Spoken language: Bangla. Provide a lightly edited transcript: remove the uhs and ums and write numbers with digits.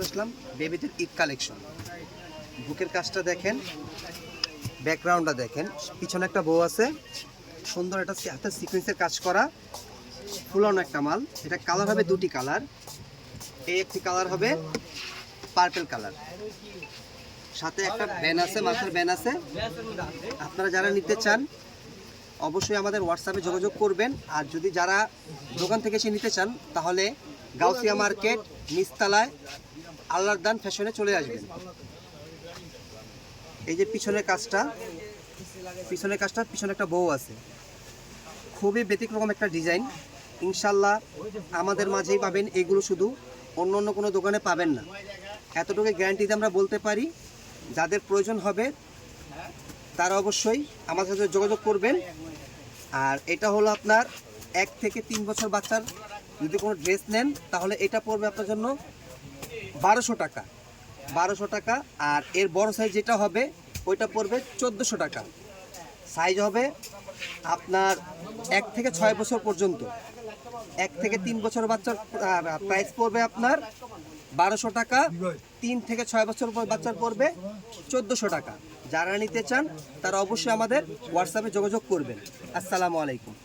আসলাম বেবিদের ঈদ কালেকশন। বুকের কাজটা দেখেন, ব্যাকগ্রাউন্ডটা দেখেন, পিছনে একটা বউ আছে, সুন্দর একটা হাতে সিকোয়েন্সের কাজ করা ফুলানো একটা মাল। এটা কালার হবে দুটি কালার, এই একটি কালার হবে পার্পল কালার, সাথে একটা ব্যান আছে, মাথার ব্যান আছে। আপনারা যারা নিতে চান অবশ্যই আমাদের হোয়াটসঅ্যাপে যোগাযোগ করবেন। আর যদি যারা দোকান থেকে এসে নিতে চান তাহলে গাউসিয়া মার্কেট নিচতলায় আল্লাহর দান ফ্যাশনে চলে আসবেন। এই যে পিছনের কাজটা পিছনে একটা বউ আছে, খুবই ব্যতিক্রম একটা ডিজাইন। ইনশাল্লাহ আমাদের মাঝেই পাবেন এগুলো, শুধু অন্য অন্য কোনো দোকানে পাবেন না, এতটুকু গ্যারান্টিতে আমরা বলতে পারি। যাদের প্রয়োজন হবে তারা অবশ্যই আমাদের সাথে যোগাযোগ করবেন। আর এটা হলো আপনার 1 থেকে 3 বছর বাচ্চার যদি কোনো ড্রেস নেন তাহলে এটা পড়বে আপনার জন্য 1200 টাকা। 1200 টাকা। আর এর বড় সাইজ যেটা হবে ওইটা পড়বে 1400 টাকা। সাইজ হবে আপনার 1 থেকে 6 বছর পর্যন্ত। 1 থেকে 3 বছর বাচ্চার প্রাইস পড়বে আপনার 1200 টাকা। 3 থেকে 6 বছর বাচ্চার পড়বে 1400 টাকা। যারা নিতে চান তারা অবশ্যই আমাদের হোয়াটসঅ্যাপে যোগাযোগ করবেন। আসসালামু আলাইকুম।